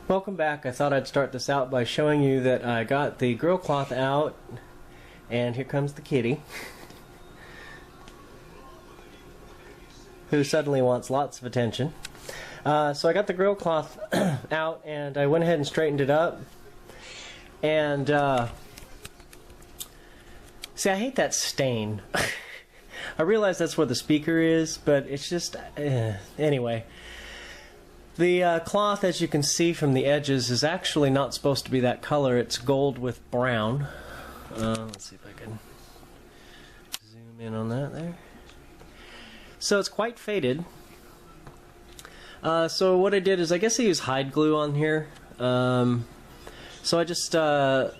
Welcome back. I thought I'd start this out by showing you that I got the grill cloth out, and here comes the kitty, who suddenly wants lots of attention. So I got the grill cloth out, and I went ahead and straightened it up. And see, I hate that stain. I realize that's where the speaker is, but it's just anyway. The cloth, as you can see from the edges, is actually not supposed to be that color. It's gold with brown. Let's see if I can zoom in on that there. So it's quite faded. So what I did is, I guess I used hide glue on here. So I just stretched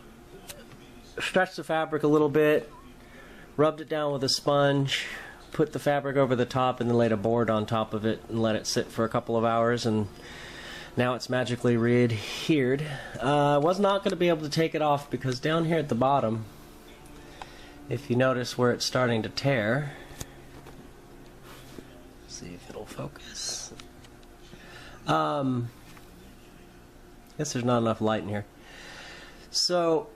the fabric a little bit, rubbed it down with a sponge, put the fabric over the top, and then laid a board on top of it and let it sit for a couple of hours, and now it's magically re-adhered. I was not going to be able to take it off because down here at the bottom, if you notice where it's starting to tear, see if it'll focus. Guess there's not enough light in here. So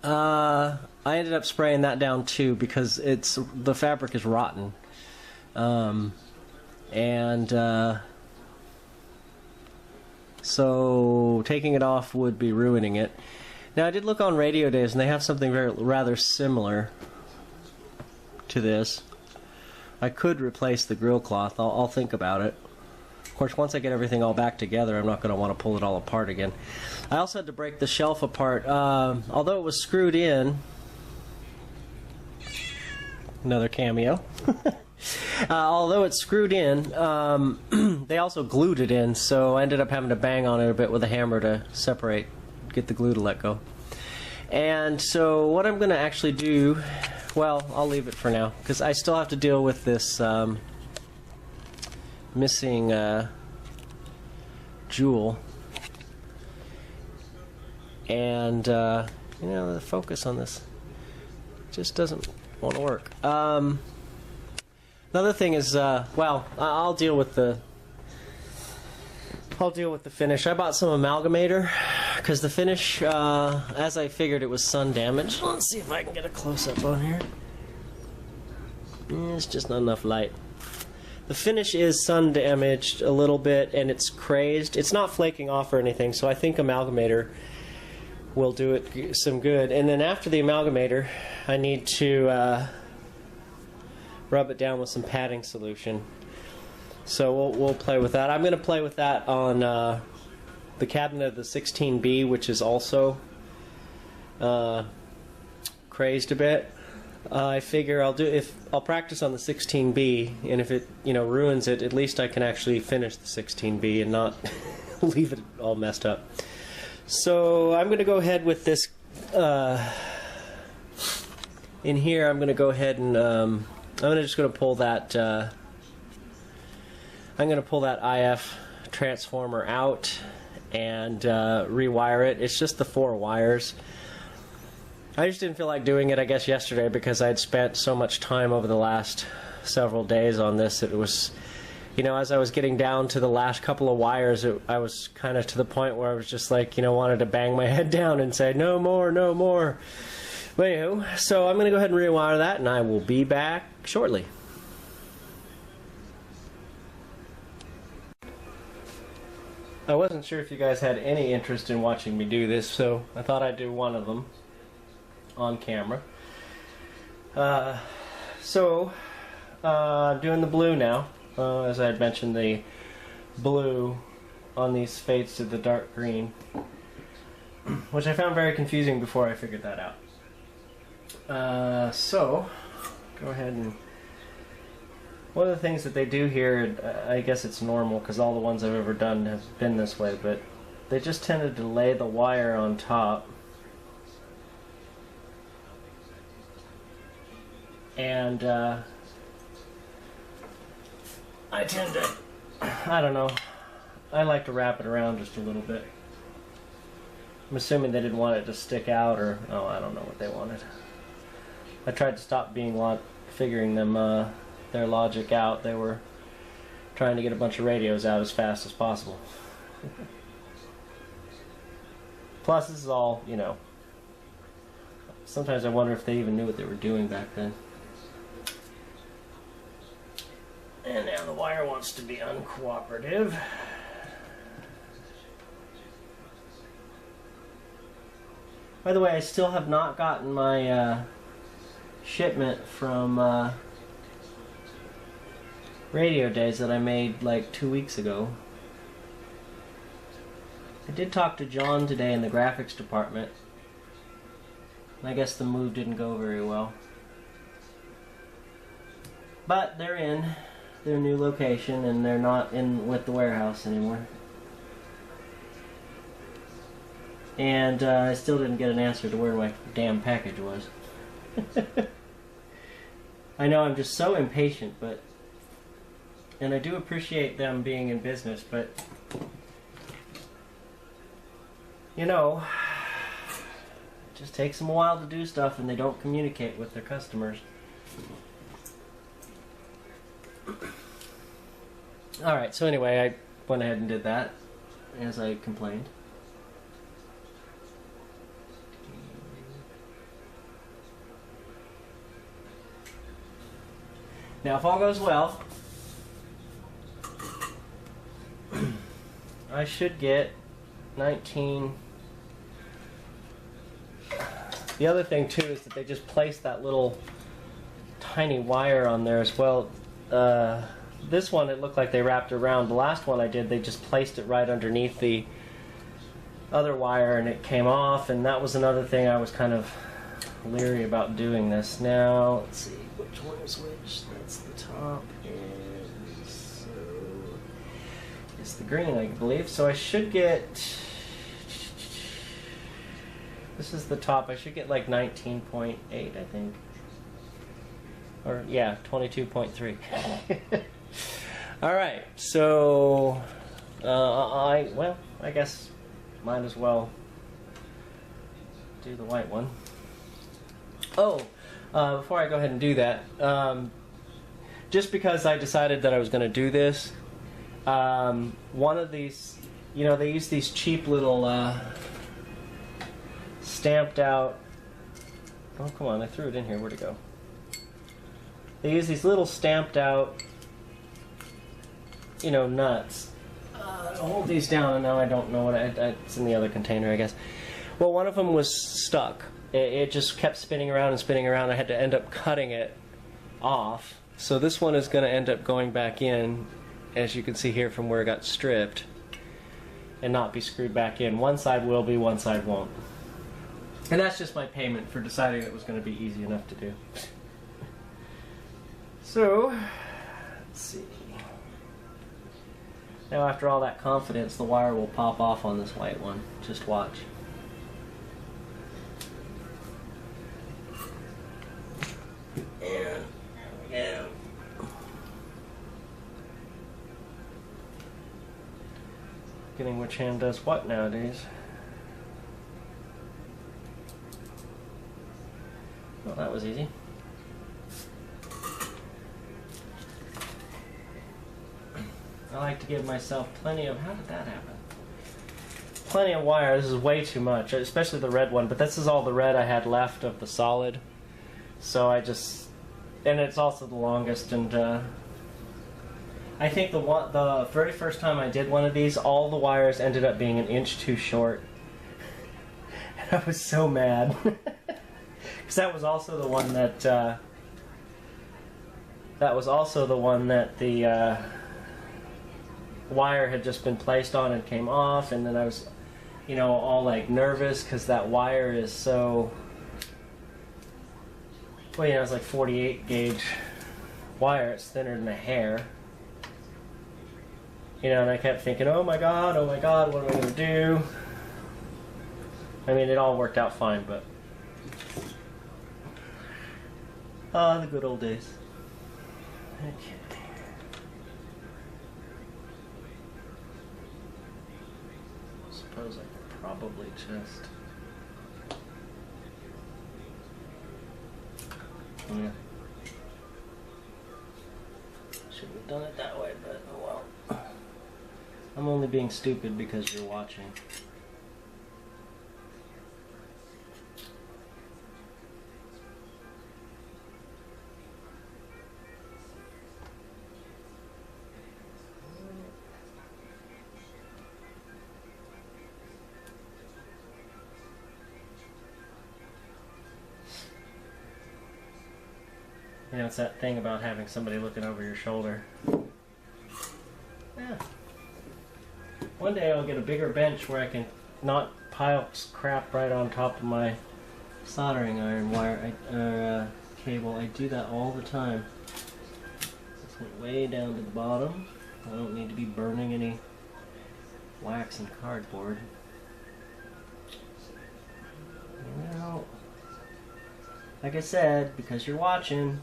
I ended up spraying that down too because the fabric is rotten, so taking it off would be ruining it. Now I did look on Radio Days, and they have something rather similar to this. I could replace the grill cloth. I'll think about it. Of course, once I get everything all back together, I'm not going to want to pull it all apart again. I also had to break the shelf apart. Although it was screwed in, another cameo. Although it's screwed in, they also glued it in, so I ended up having to bang on it a bit with a hammer to separate, get the glue to let go. And so what I'm going to actually do, well, I'll leave it for now, because I still have to deal with this missing jewel, and you know, the focus on this just doesn't want to work. Another thing is, well, I'll deal with the finish. I bought some amalgamator because the finish, as I figured, it was sun damaged. Let's see if I can get a close-up on here. It's just not enough light. The finish is sun damaged a little bit, and it's crazed. It's not flaking off or anything, so I think amalgamator will do it some good. And then after the amalgamator, I need to rub it down with some padding solution. So we'll play with that. I'm going to play with that on the cabinet of the 16B, which is also crazed a bit. I figure I'll practice on the 16B, and if it ruins it, at least I can actually finish the 16B and not leave it all messed up. So I'm going to go ahead with this. In here, I'm going to go ahead and I'm just going to pull that. I'm going to pull that IF transformer out and rewire it. It's just the 4 wires. I just didn't feel like doing it, I guess, yesterday because I'd spent so much time over the last several days on this. It was, as I was getting down to the last couple of wires, I was kind of to the point where I was just like, wanted to bang my head down and say, no more, no more. But anywho, so I'm going to go ahead and rewire that, and I will be back shortly. I wasn't sure if you guys had any interest in watching me do this, so I thought I'd do one of them on camera. I'm doing the blue now. As I had mentioned, the blue on these fades to the dark green, which I found very confusing before I figured that out. So go ahead and one of the things that they do here, I guess it's normal because all the ones I've ever done have been this way, but they just tended to lay the wire on top, and I tend to, I don't know, I like to wrap it around just a little bit. I'm assuming they didn't want it to stick out, or I don't know what they wanted. I tried to stop figuring them their logic out. They were trying to get a bunch of radios out as fast as possible. Plus, this is all, you know, sometimes I wonder if they even knew what they were doing back then. And now the wire wants to be uncooperative. By the way, I still have not gotten my shipment from Radio Days that I made like 2 weeks ago. I did talk to John today in the graphics department. I guess the move didn't go very well. But they're in their new location and they're not in with the warehouse anymore. And I still didn't get an answer to where my damn package was. I know I'm just so impatient, but... And I do appreciate them being in business, but... You know, it just takes them a while to do stuff and they don't communicate with their customers. Alright, so anyway, I went ahead and did that, as I complained. Now, if all goes well, I should get 19... The other thing, too, is that they just placed that little tiny wire on there as well. This one, it looked like they wrapped around. The last one I did, they just placed it right underneath the other wire, and it came off, and that was another thing I was kind of leery about doing this. Now, let's see, which one is which? That's the top, and so it's the green, I believe. So I should get... This is the top. I should get like 19.8, I think. Or, yeah, 22.3. Alright, so... well, I guess might as well do the white one. Oh, before I go ahead and do that, just because I decided that I was going to do this, one of these, you know, they use these cheap little stamped out, oh come on, I threw it in here, where'd it go? They use these little stamped out, you know, nuts. I'll hold these down, and now I don't know what it's in the other container, I guess. Well, one of them was stuck. It just kept spinning around and spinning around. I had to end up cutting it off. So this one is going to end up going back in, as you can see here from where it got stripped, and not be screwed back in. One side will be, one side won't. And that's just my payment for deciding it was going to be easy enough to do. So, let's see. Now after all that confidence, the wire will pop off on this white one. Just watch. And, yeah. Getting which hand does what nowadays. Well, that was easy. I like to give myself plenty of... How did that happen? Plenty of wire. This is way too much, especially the red one. But this is all the red I had left of the solid. So I just... And it's also the longest. And I think the very first time I did one of these, all the wires ended up being an inch too short. And I was so mad. Because that was also the one that... that was also the one that the... wire had just been placed on and came off, and then I was, you know, all like nervous because that wire is so, well, you know, it's like 48 gauge wire. It's thinner than a hair, you know, and I kept thinking, oh my god, what am I going to do? I mean, it all worked out fine, but the good old days. Okay. I suppose I could probably just... Yeah. Shouldn't have done it that way, but oh well. I'm only being stupid because you're watching. You know, it's that thing about having somebody looking over your shoulder. Yeah. One day I'll get a bigger bench where I can not pile crap right on top of my soldering iron cable. I do that all the time. This went way down to the bottom. I don't need to be burning any wax and cardboard. Well, like I said, because you're watching.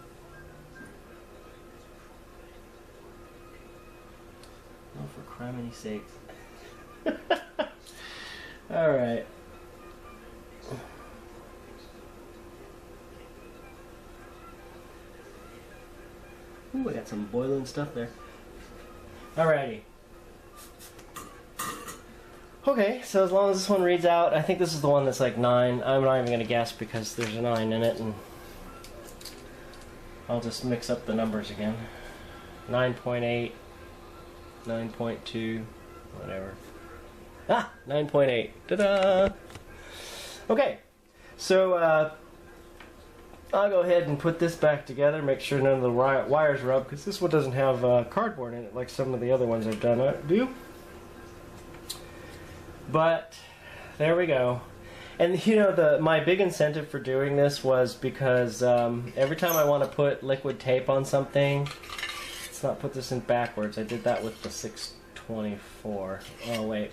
Oh, for criminy sakes. Alright. Ooh, I got some boiling stuff there. Alrighty. Okay, so as long as this one reads out, I think this is the one that's like 9. I'm not even going to guess because there's a 9 in it, and I'll just mix up the numbers again. 9.8, 9.2, whatever. Ah, 9.8. Ta-da! Okay, so I'll go ahead and put this back together, make sure none of the wires rub, because this one doesn't have cardboard in it like some of the other ones I've done do. But there we go. And you know, my big incentive for doing this was because every time I want to put liquid tape on something, let's not put this in backwards. I did that with the 624. Oh wait,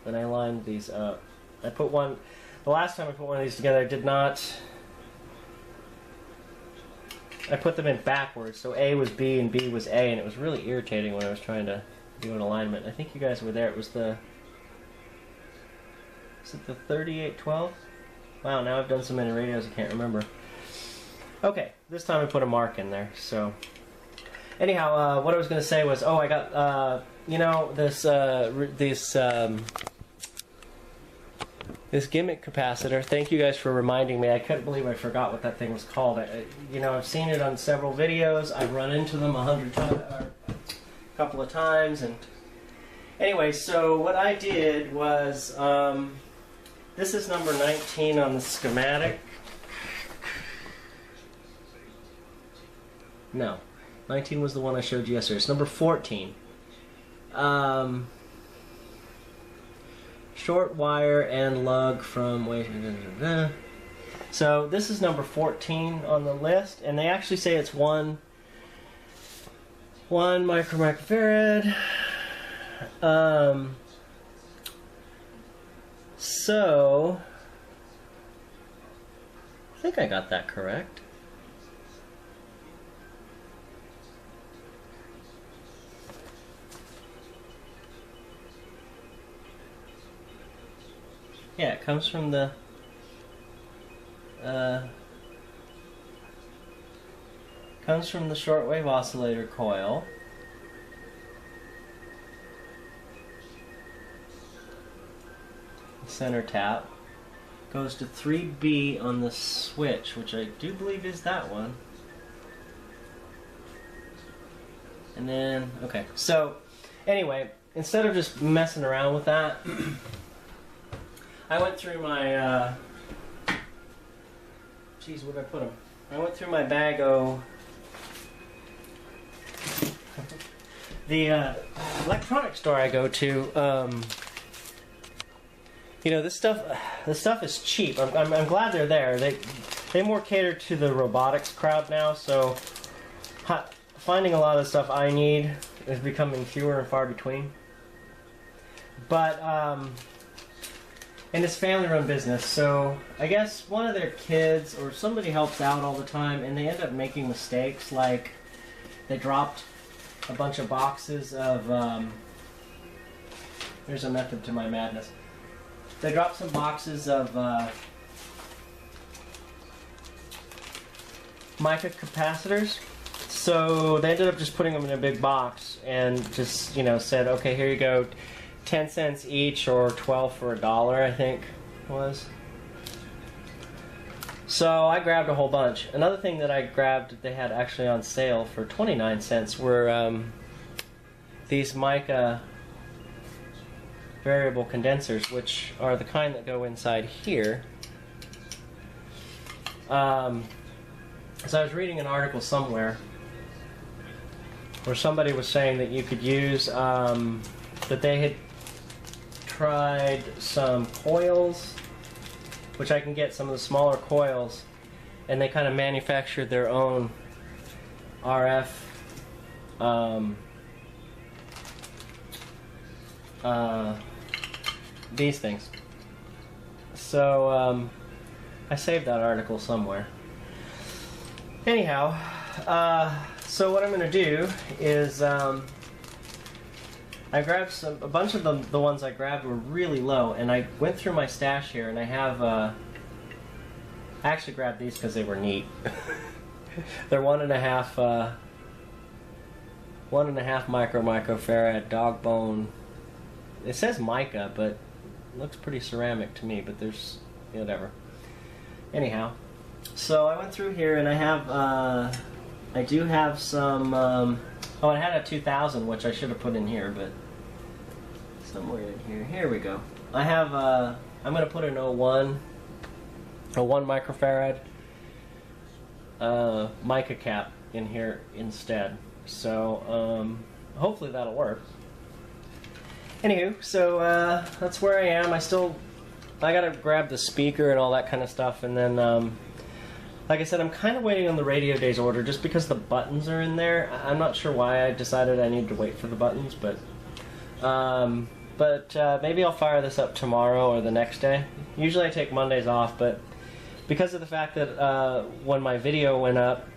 when I lined these up, I put one. The last time I put one of these together, I did not. I put them in backwards, so A was B and B was A, and it was really irritating when I was trying to do an alignment. I think you guys were there. It was the. Is it the 3812? Wow, now I've done so many radios I can't remember. Okay, this time I put a mark in there, so... Anyhow, what I was going to say was, I got, you know, this gimmick capacitor. Thank you guys for reminding me. I couldn't believe I forgot what that thing was called. You know, I've seen it on several videos. I've run into them 100 times, or a couple of times, and... Anyway, so what I did was... this is number 19 on the schematic. No. 19 was the one I showed you yesterday. It's number 14. Short wire and lug from... So this is number 14 on the list. And they actually say it's 1 microfarad. So, I think I got that correct. Yeah, it comes from the shortwave oscillator coil. Center tap goes to 3B on the switch, which I do believe is that one. And then, okay, so anyway, instead of just messing around with that, I went through my, geez, where did I put them? I went through my bag-o. The electronics store I go to, you know, this stuff is cheap. I'm glad they're there. They more cater to the robotics crowd now, so finding a lot of the stuff I need is becoming fewer and far between. But and it's family-run business, so I guess one of their kids or somebody helps out all the time, and they end up making mistakes, like they dropped a bunch of boxes of. There's a method to my madness. They dropped some boxes of mica capacitors, so they ended up just putting them in a big box and just, you know, said, okay, here you go. 10 cents each or 12 for $1, I think it was. So I grabbed a whole bunch. Another thing that I grabbed they had actually on sale for 29 cents were these mica variable condensers, which are the kind that go inside here. So I was reading an article somewhere where somebody was saying that you could use, that they had tried some coils, which I can get some of the smaller coils, and they kind of manufactured their own RF these things. So I saved that article somewhere. Anyhow, so what I'm going to do is I grabbed a bunch of them. The ones I grabbed were really low, and I went through my stash here, and I have I actually grabbed these because they were neat. They're 1.5 microfarad dog bone. It says mica, but it looks pretty ceramic to me. But there's whatever. Anyhow, so I went through here, and I have I do have some. Oh, I had a 2000, which I should have put in here, but somewhere in here. Here we go. I have, I'm going to put an 1 microfarad mica cap in here instead. So, hopefully that'll work. Anywho, so that's where I am. I got to grab the speaker and all that kind of stuff, and then like I said, I'm kind of waiting on the Radio Days order just because the buttons are in there. I'm not sure why I decided I need to wait for the buttons, but maybe I'll fire this up tomorrow or the next day. Usually I take Mondays off, but because of the fact that when my video went up,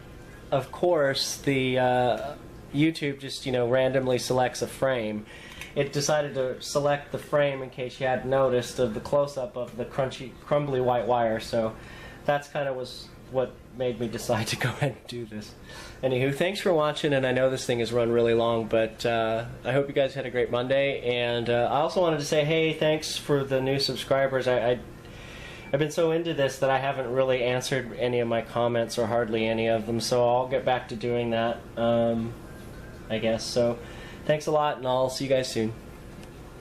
of course, the YouTube just randomly selects a frame. It decided to select the frame in case you hadn't noticed of the close-up of the crumbly white wire, so that's kind of what made me decide to go ahead and do this. Anywho, thanks for watching, and I know this thing has run really long, but I hope you guys had a great Monday, and I also wanted to say, hey, thanks for the new subscribers. I've been so into this that I haven't really answered any of my comments, or hardly any of them, so I'll get back to doing that, I guess. So, thanks a lot, and I'll see you guys soon.